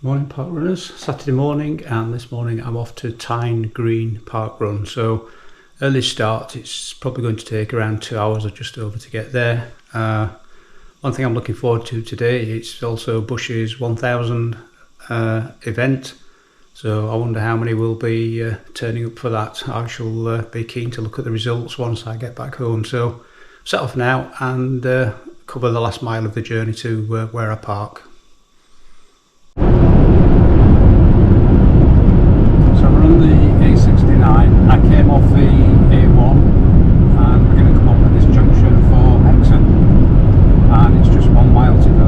Morning park runners, Saturday morning, and this morning I'm off to Tyne Green Parkrun. So early start, it's probably going to take around 2 hours or just over to get there. One thing I'm looking forward to today, it's also Bush's 1000 event, so I wonder how many will be turning up for that. I shall be keen to look at the results once I get back home. So set off now and cover the last mile of the journey to where I park. I came off the A1 and we're going to come up at this junction for Hexham, and it's just 1 mile to go.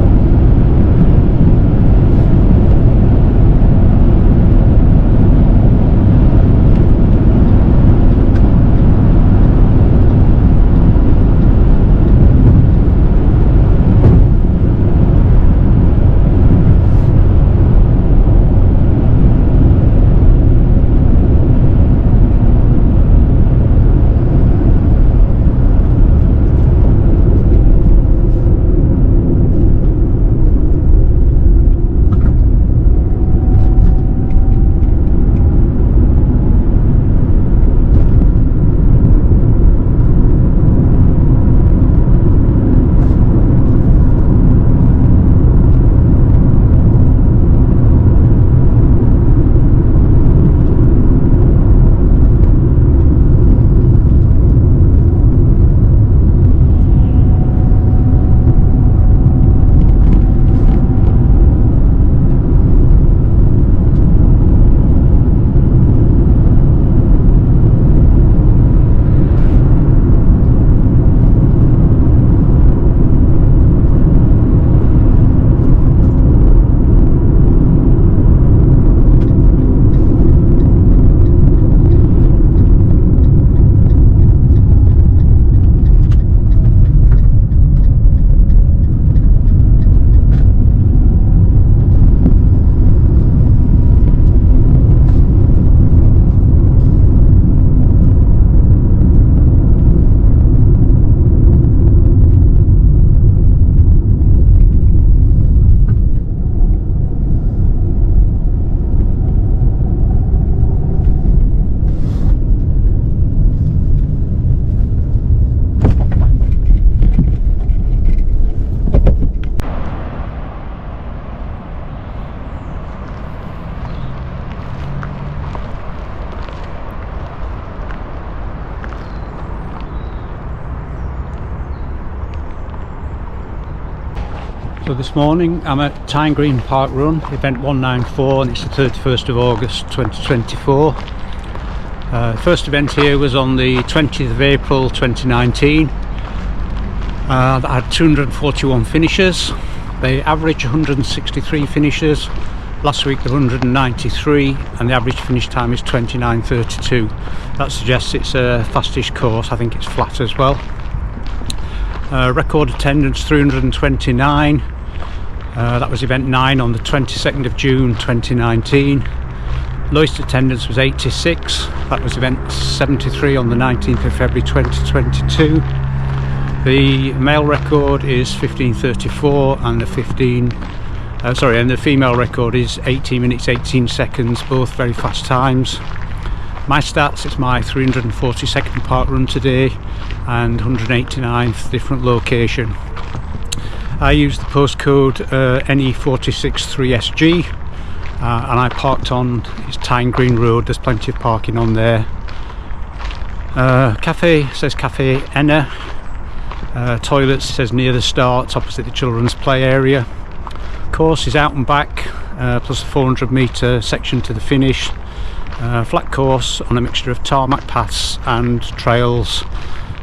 So this morning I'm at Tyne Green Parkrun, event 194, and it's the 31st of August 2024. First event here was on the 20th of April 2019. That had 241 finishers. They average 163 finishers. Last week there were 193, and the average finish time is 29:32. That suggests it's a fastish course. I think it's flat as well. Record attendance 329. That was event 9 on the 22nd of June 2019. Lowest attendance was 86. That was event 73 on the 19th of February 2022. The male record is 15:34, and the female record is 18 minutes 18 seconds, both very fast times. My stats, it's my 342nd park run today and 189th different location. I used the postcode NE463SG and I parked on Tyne Green Road. There's plenty of parking on there. Café says Café Enna. Toilets says near the start, opposite the children's play area. Course is out and back, plus a 400 metre section to the finish. Flat course on a mixture of tarmac paths and trails.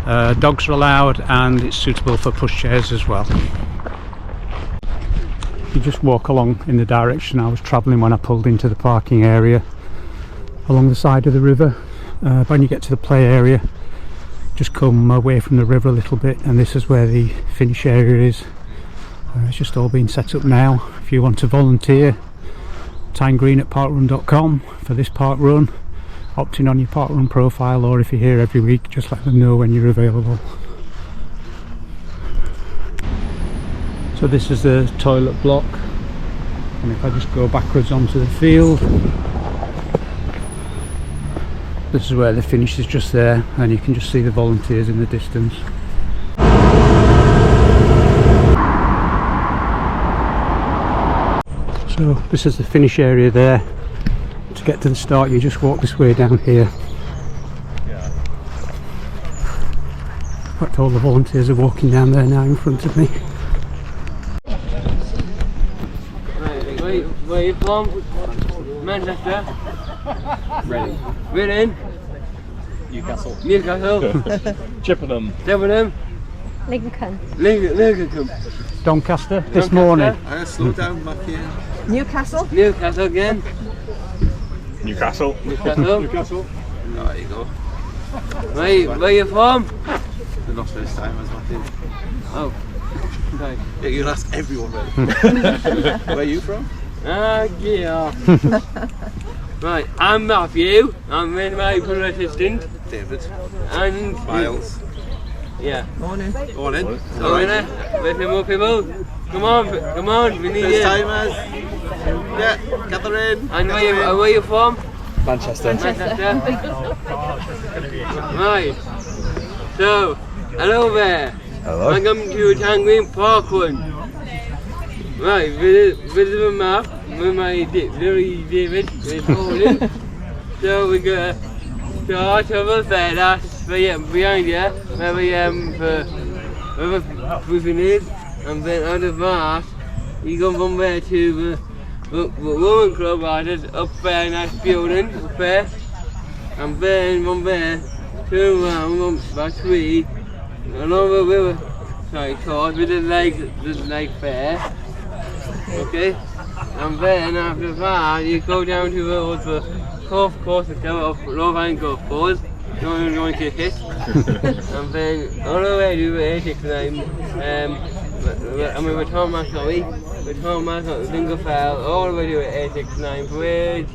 Dogs are allowed, and it's suitable for pushchairs as well. You just walk along in the direction I was travelling when I pulled into the parking area, along the side of the river. When you get to the play area, just come away from the river a little bit, and this is where the finish area is. It's just all been set up now. If you want to volunteer, tynegreen at parkrun.com for this park run. Opt in on your parkrun profile, or if you're here every week, just let them know when you're available. So this is the toilet block. And if I just go backwards onto the field, this is where the finish is, just there, and you can just see the volunteers in the distance. So this is the finish area there. To get to the start, you just walk this way down here. In fact, all the volunteers are walking down there now in front of me. Where are you from? Manchester? Reading. Reading? Newcastle. Chippenham. Lincoln. Doncaster this morning. Slow down back here. Newcastle again. Newcastle. Newcastle. There you go. Where are you from? The not first time as Matthew. Oh. Okay. Yeah, you'll ask everyone really. Where are you from? Yeah. Right, I'm Matthew. I'm with my brother assistant. David. And Miles. yeah. Morning. Morning. So Enna, with some more people. Come on, we need First you. timers. Yeah, gather in. And where you from? Manchester. Right. So, hello there. Hello. Welcome to Tyne Parkrun. Right, with the map, with my little David, with holding. So we got start over there, that's behind you, where we finish, and then out of that, you go from there to the woman club, right, up there in that building, up there, and then from there, turn around by 3, along the river, towards with the lake there. Okay, and then after that you go down to the golf course instead of Love Golf Course. You're going to hit, and then all the way to the 869. I mean with tarmac, with tarmac at Lingerfell, all the way to the 869 bridge,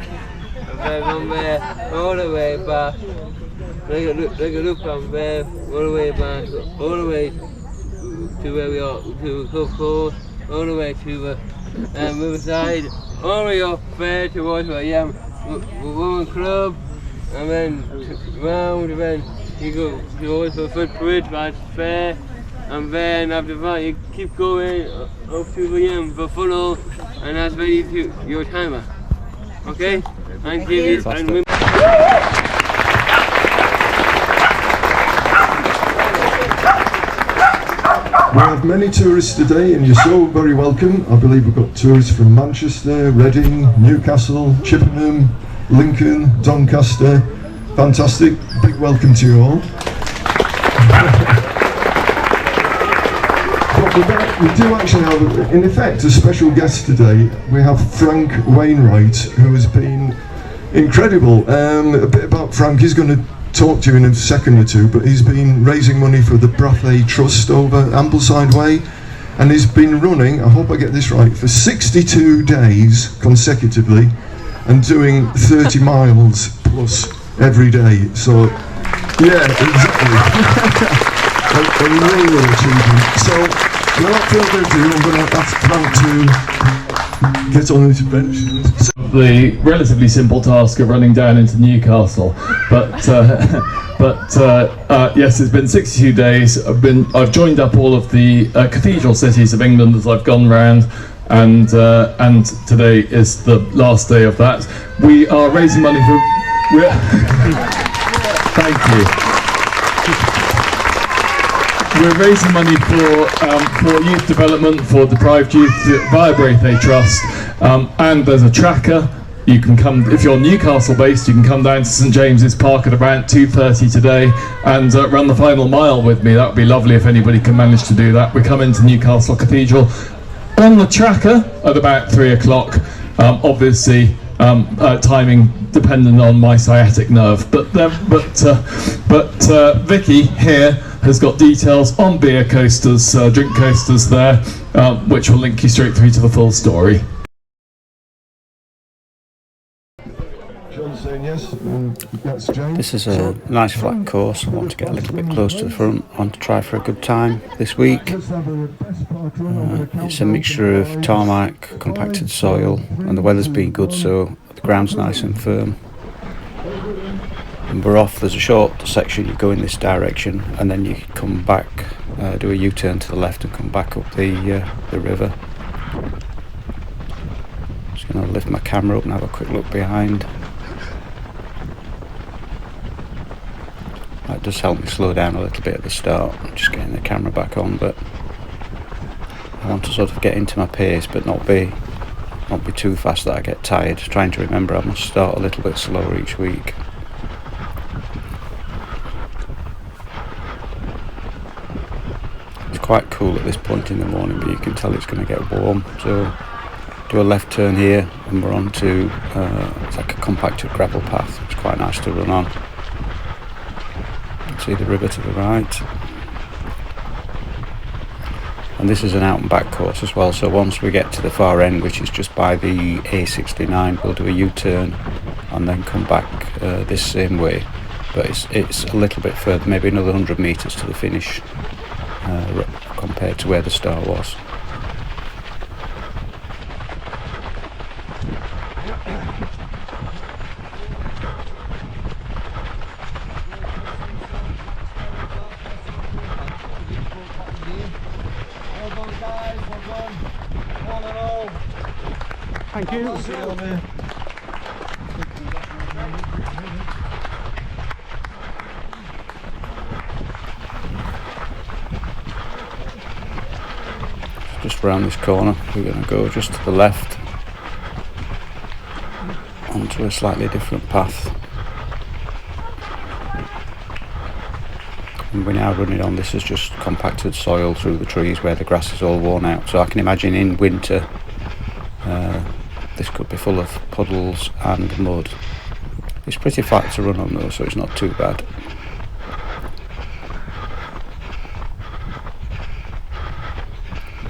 and then from there all the way back. Like a loop from there, all the way back, all the way to where we are, to the golf course, all the way to the riverside, all the way up there towards where I am, the woman club, and then round, and then you go towards the footbridge, right there, and then after that you keep going up to the funnel, and that's where you do your timer. Okay? Thank you. And we have many tourists today and you're so very welcome. I believe we've got tourists from Manchester, Reading, Newcastle, Chippenham, Lincoln, Doncaster. Fantastic, big welcome to you all. But we do actually have, in effect, a special guest today. We have Frank Wainright, who has been incredible. A bit about Frank, he's going to talk to you in a second or two, but he's been raising money for the Brathay Trust over Ambleside Way, and he's been running, I hope I get this right, for 62 days consecutively and doing 30 miles plus every day. So yeah, exactly. a real achievement. So without further ado, I'm going to ask Frank to get on his bench. The relatively simple task of running down into Newcastle, but yes, it's been 62 days. I've joined up all of the cathedral cities of England as I've gone round, and today is the last day of that. We are raising money for. Thank you. We're raising money for youth development, for deprived youth via Brathay Trust, and there's a tracker. You can come, if you're Newcastle based, you can come down to St James's Park at about 2:30 today and run the final mile with me. That would be lovely if anybody can manage to do that. We come into Newcastle Cathedral on the tracker at about 3 o'clock. Obviously, timing dependent on my sciatic nerve, but Vicky here has got details on beer coasters, drink coasters there, which will link you straight through to the full story. John's saying yes. That's James. This is a nice flat course. I want to get a little bit close to the front. I want to try for a good time this week. It's a mixture of tarmac, compacted soil, and the weather's been good, so the ground's nice and firm. And we're off. There's a short section, you go in this direction and then you come back, do a U-turn to the left and come back up the river. Just going to lift my camera up and have a quick look behind. That does help me slow down a little bit at the start, just getting the camera back on, but I want to sort of get into my pace but not be too fast that I get tired. Trying to remember I must start a little bit slower each week. It's quite cool at this point in the morning, but you can tell it's going to get warm, so do a left turn here and we're on to it's like a compacted gravel path. It's quite nice to run on. See the river to the right, and this is an out and back course as well, so once we get to the far end, which is just by the A69, we'll do a U-turn and then come back this same way, but it's a little bit further, maybe another 100 metres to the finish compared to where the start was. Thank you. Just around this corner, we're going to go just to the left onto a slightly different path. And we're now running on, this is just compacted soil through the trees where the grass is all worn out. So I can imagine in winter this could be full of puddles and mud. It's pretty flat to run on though, so it's not too bad.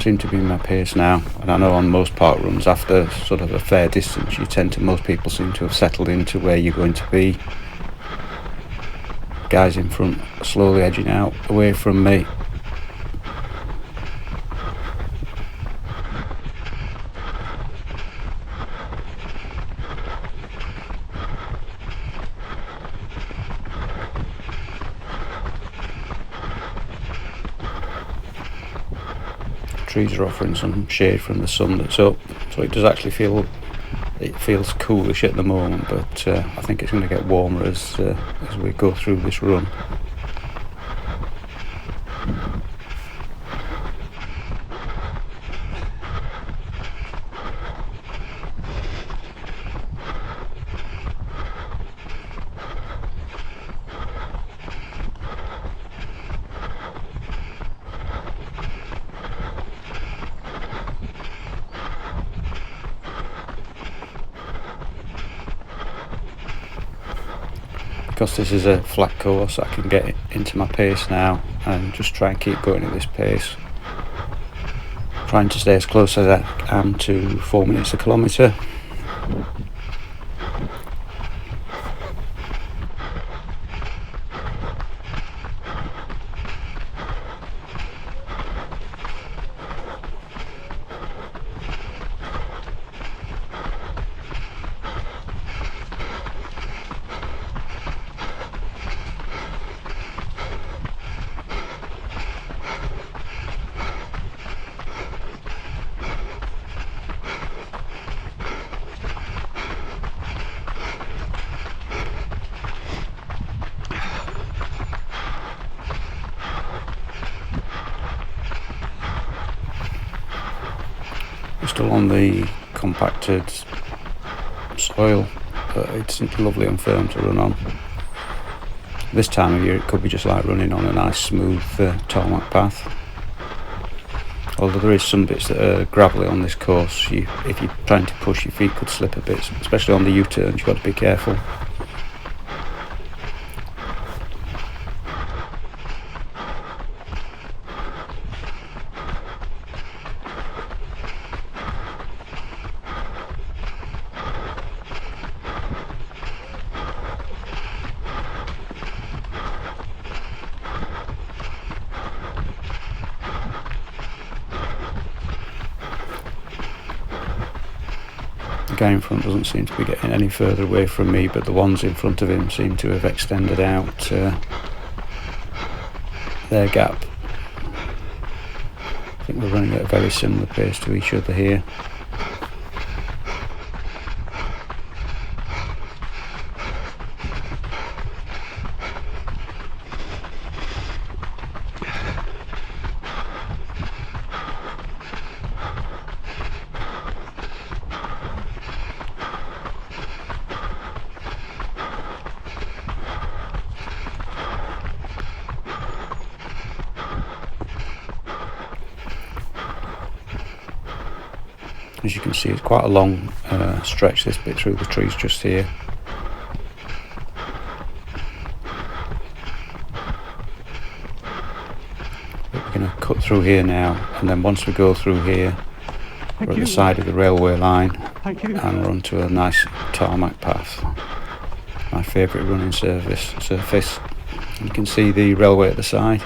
Seem to be in my pace now, and I know on most park runs after sort of a fair distance most people seem to have settled into where you're going to be. Guys in front slowly edging out away from me. Trees are offering some shade from the sun that's up, so it does actually feels coolish at the moment, but I think it's going to get warmer as we go through this run. Because this is a flat course, I can get into my pace now and just try and keep going at this pace. Trying to stay as close as I am to 4 minutes a kilometre. Still on the compacted soil, but it's lovely and firm to run on. This time of year it could be just like running on a nice smooth tarmac path. Although there is some bits that are gravelly on this course, if you're trying to push, your feet could slip a bit, especially on the U-turns. You've got to be careful. guy in front doesn't seem to be getting any further away from me, but the ones in front of him seem to have extended out their gap. I think we're running at a very similar pace to each other here. As you can see, it's quite a long stretch, this bit through the trees just here. But we're going to cut through here now, and then once we go through here, we're at the side of the railway line and run to a nice tarmac path. My favourite running surface. You can see the railway at the side.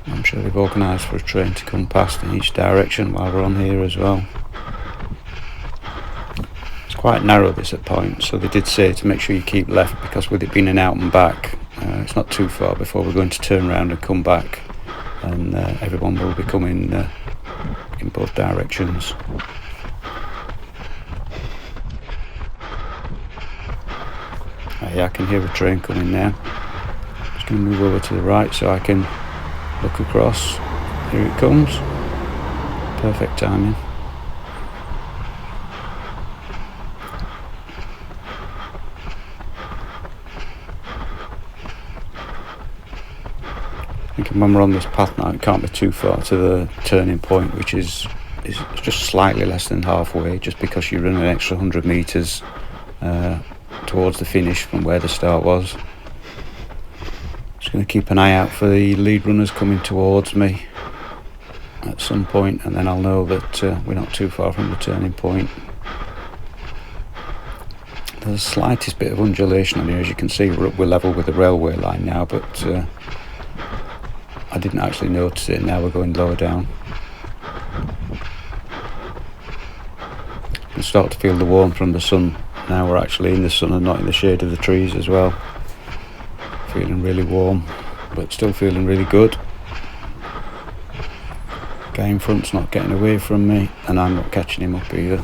I'm sure they've organised for a train to come past in each direction while we're on here as well. It's quite narrow this at points, so they did say to make sure you keep left, because with it being an out and back, it's not too far before we're going to turn around and come back, and everyone will be coming in both directions. Yeah, I can hear a train coming now. Just going to move over to the right so I can look across. Here it comes. Perfect timing. I think when we're on this path now, it can't be too far to the turning point, which is just slightly less than halfway, just because you run an extra 100 metres towards the finish from where the start was. Just going to keep an eye out for the lead runners coming towards me at some point, and then I'll know that we're not too far from the turning point. There's the slightest bit of undulation on here, as you can see. We're level with the railway line now, but I didn't actually notice it. Now we're going lower down. You can start to feel the warmth from the sun. Now we're actually in the sun and not in the shade of the trees as well. Feeling really warm, but still feeling really good. Guy in front's not getting away from me, and I'm not catching him up either.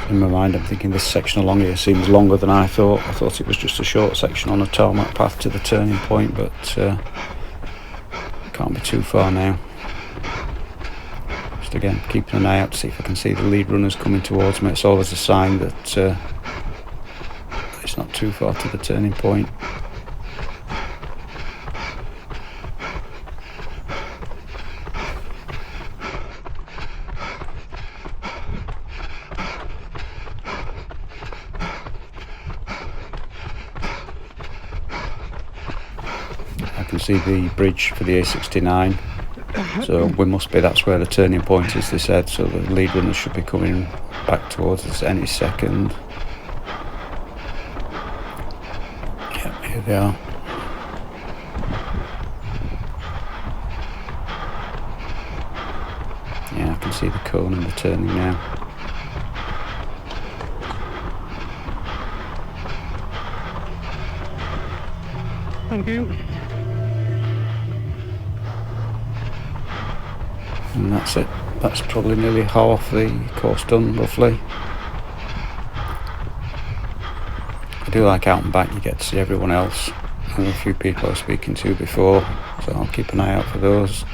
In my mind, I'm thinking this section along here seems longer than I thought. I thought it was just a short section on a tarmac path to the turning point, but can't be too far now. Just again, keeping an eye out to see if I can see the lead runners coming towards me. It's always a sign that it's not too far to the turning point. I can see the bridge for the A69, so that's where the turning point is, they said, so the lead runners should be coming back towards us any second. Yep, here they are. Yeah, I can see the cone and the turning now. Thank you. And that's it. That's probably nearly half the course done, roughly. I do like out and back, you get to see everyone else. And a few people I was speaking to before, so I'll keep an eye out for those.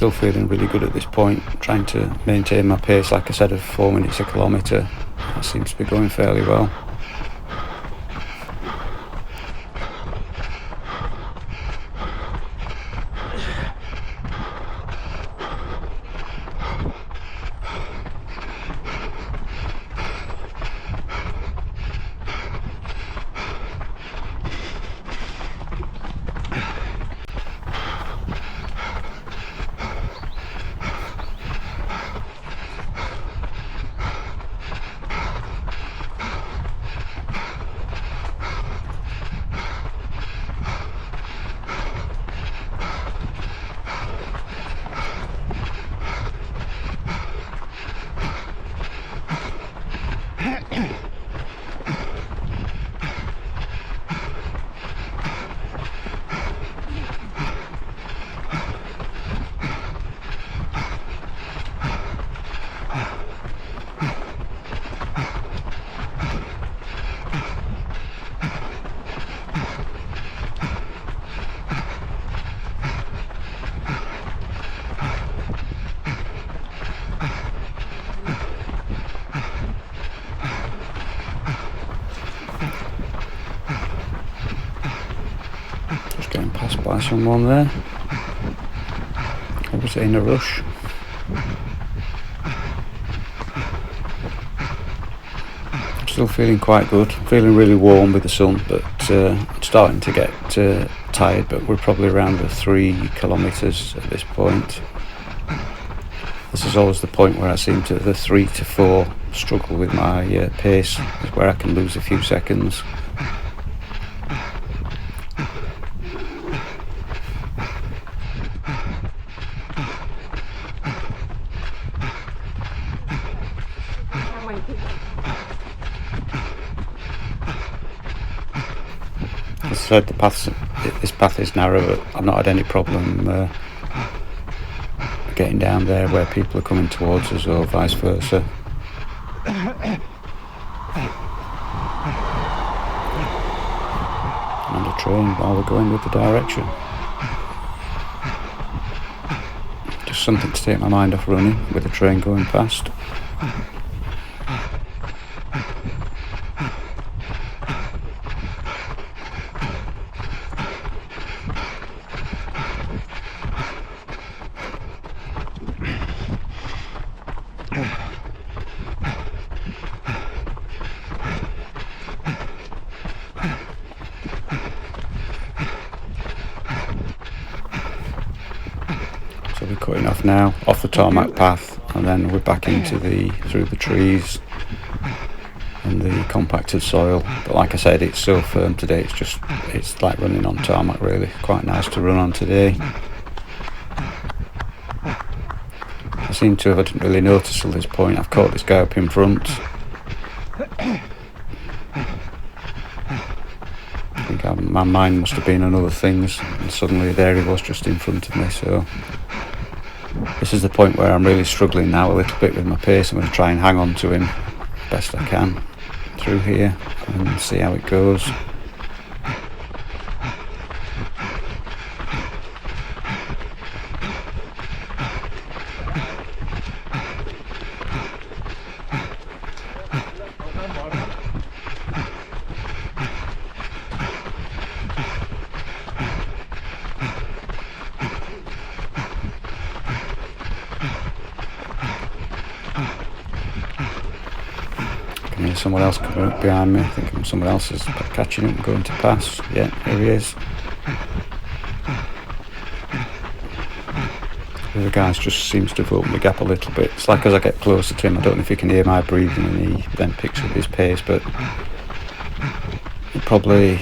Still feeling really good at this point, trying to maintain my pace, like I said, of 4 minutes a kilometre. That seems to be going fairly well. Getting passed by someone there. I was in a rush. I'm still feeling quite good. Feeling really warm with the sun, but I'm starting to get tired. But we're probably around the 3 kilometres at this point. This is always the point where I seem to, the 3 to 4, struggle with my pace, is where I can lose a few seconds. As I said, this path is narrow, but I've not had any problem getting down there where people are coming towards us or vice versa. And a train while we're going with the direction. Just something to take my mind off running with the train going past. So we're cutting off now, off the tarmac path, and then we're back into through the trees and the compacted soil. But like I said, it's so firm today, it's like running on tarmac really. Quite nice to run on today. I seem to have, I didn't really notice till this point, I've caught this guy up in front. I think my mind must have been on other things, and suddenly there he was just in front of me. So this is the point where I'm really struggling now a little bit with my pace. I'm going to try and hang on to him best I can through here and see how it goes. Someone else coming up behind me. I think someone else is catching him, going to pass. Yeah, here he is. The other guy just seems to have opened the gap a little bit. It's like as I get closer to him, I don't know if he can hear my breathing and he then picks up his pace, but probably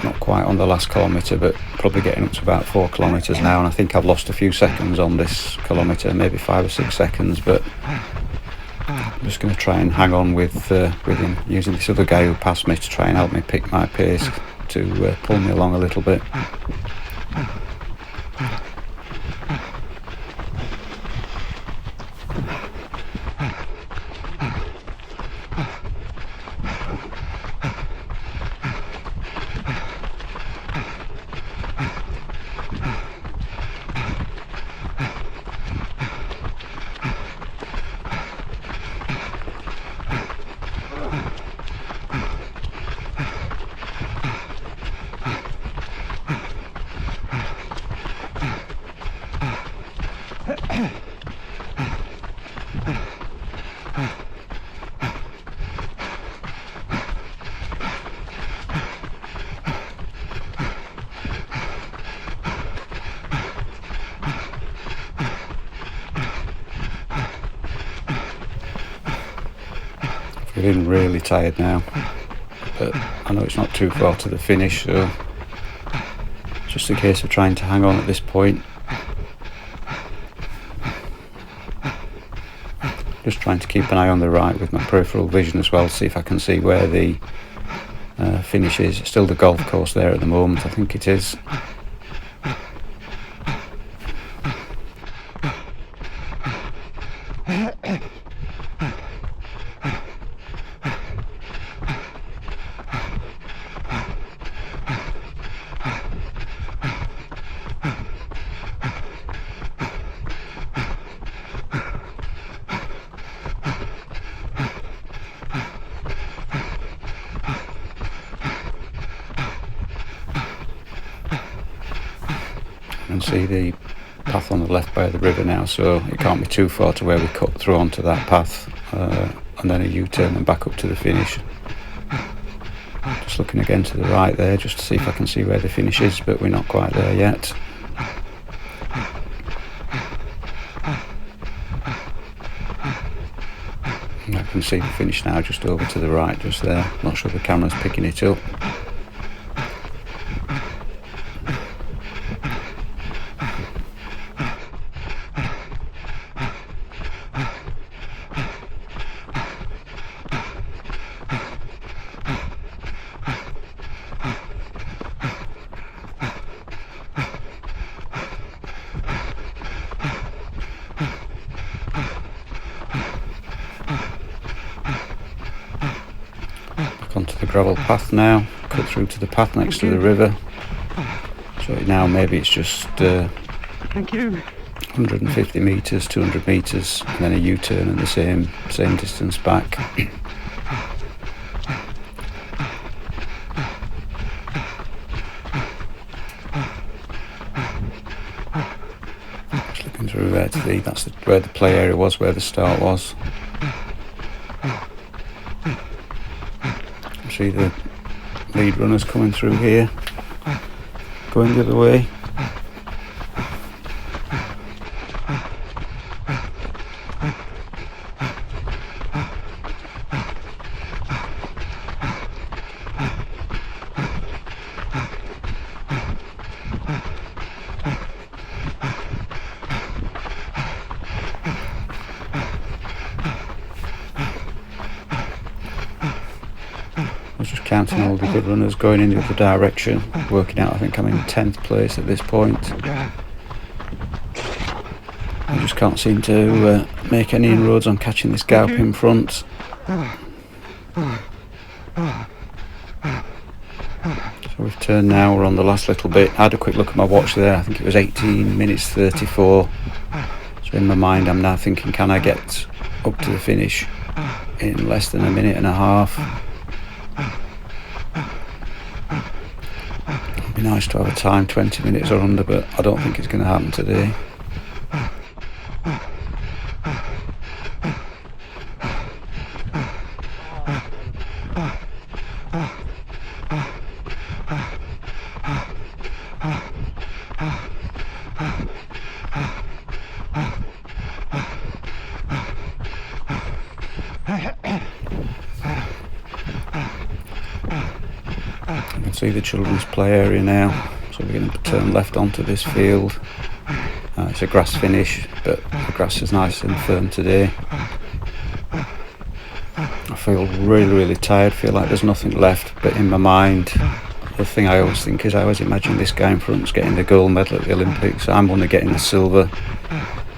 not quite on the last kilometre, but probably getting up to about 4 kilometres now, and I think I've lost a few seconds on this kilometre, maybe 5 or 6 seconds, but I'm just going to try and hang on with him, using this other guy who passed me to try and help me pick my pace to pull me along a little bit. Feeling really tired now, but I know it's not too far to the finish, so just a case of trying to hang on at this point. Just trying to keep an eye on the right with my peripheral vision as well, see if I can see where the finish is. It's still the golf course there at the moment, I think it is. And see the path on the left by the river now, so it can't be too far to where we cut through onto that path, and then a U-turn and back up to the finish. Just looking again to the right there just to see if I can see where the finish is, but we're not quite there yet. And I can see the finish now just over to the right, just there. Not sure the camera's picking it up. Onto the gravel path now, cut through to the path next to the river. So now maybe it's just 150 metres, 200 metres, and then a U-turn and the same distance back. Just looking through there to see that's where the play area was, where the start was. See the lead runners coming through here, going the other way. I was just counting all the good runners going in the other direction, working out I think I'm in 10th place at this point. I just can't seem to make any inroads on catching this gap in front. So we've turned now, we're on the last little bit. I had a quick look at my watch there, I think it was 18 minutes 34. So in my mind I'm now thinking, can I get up to the finish in less than a minute and a half? It'd be nice to have a time 20 minutes or under, but I don't think it's going to happen today. You can see the children's play area now, so we're going to turn left onto this field. It's a grass finish, but the grass is nice and firm today. I feel really tired, feel like there's nothing left, but in my mind the thing I always think is I always imagine this guy in front's getting the gold medal at the Olympics, I'm only getting the silver.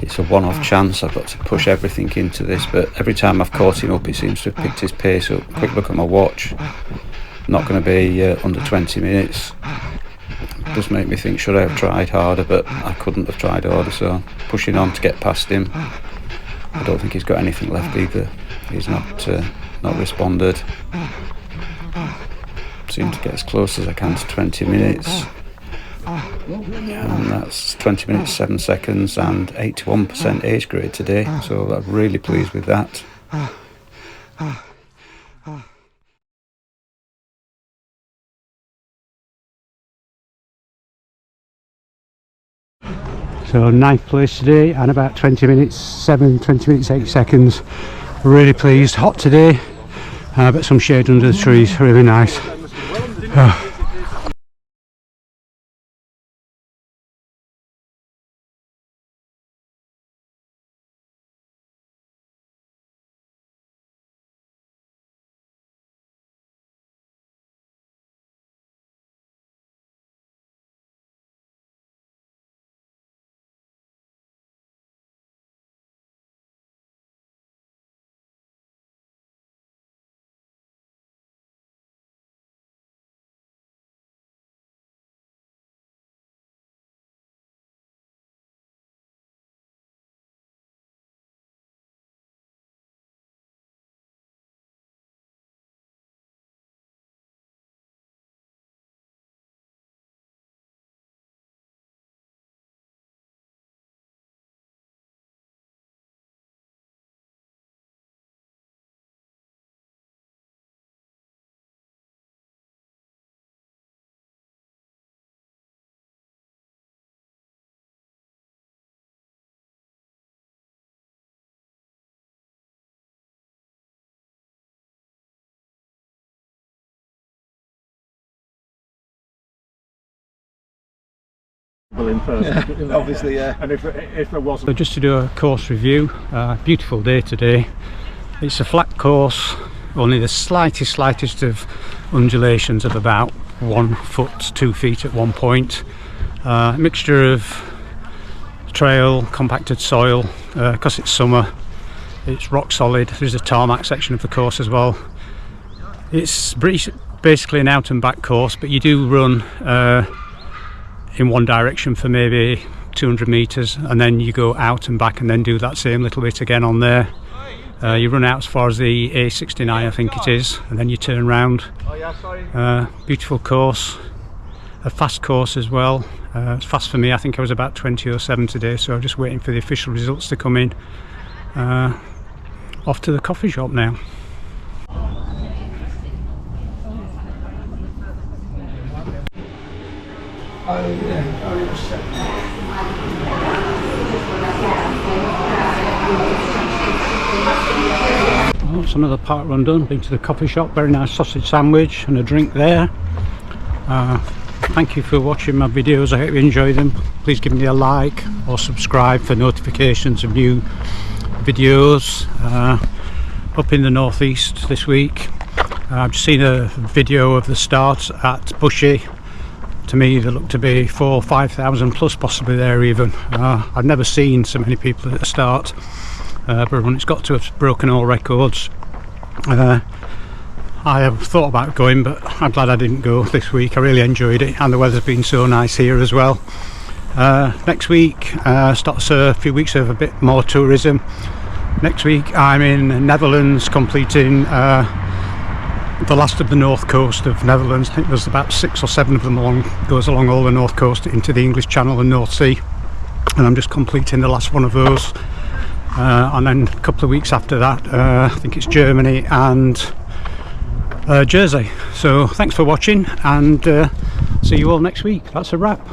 It's a one-off chance, I've got to push everything into this, but every time I've caught him up he seems to have picked his pace up. Quick look at my watch, not going to be under 20 minutes. It does make me think, should I have tried harder, but I couldn't have tried harder, so pushing on to get past him. I don't think he's got anything left either, he's not responded. Seem to get as close as I can to 20 minutes. And that's 20 minutes 7 seconds and 81% age grade today, so I'm really pleased with that. So 9th place today and about 20 minutes 8 seconds. Really pleased. Hot today, but some shade under the trees, really nice. In person. Obviously, yeah. And if there wasn't. So just to do a course review, beautiful day today. It's a flat course, only the slightest of undulations of about 1 foot, 2 feet at one point. Mixture of trail, compacted soil, because it's summer, it's rock solid. There's a tarmac section of the course as well. It's basically an out and back course, but you do run in one direction for maybe 200 meters, and then you go out and back and then do that same little bit again on there. You run out as far as the A69, I think it is, and then you turn round. Beautiful course, a fast course as well. It's fast for me. I think I was about 20:07 today, so I'm just waiting for the official results to come in. Off to the coffee shop now. Oh, it's another park run done. Been to the coffee shop, very nice sausage sandwich and a drink there. Thank you for watching my videos. I hope you enjoy them. Please give me a like or subscribe for notifications of new videos. Up in the northeast this week, I've just seen a video of the start at Bushey. To me they look to be 4,000 or 5,000 plus, possibly there even. I've never seen so many people at the start, but it's got to have broken all records. I have thought about going, but I'm glad I didn't go this week. I really enjoyed it, and the weather's been so nice here as well. Next week starts a few weeks of a bit more tourism. Next week I'm in Netherlands, completing the last of the north coast of Netherlands. I think there's about 6 or 7 of them goes along all the north coast into the English Channel and North Sea, and I'm just completing the last one of those. And then a couple of weeks after that, I think it's Germany and Jersey. So thanks for watching, and see you all next week. That's a wrap.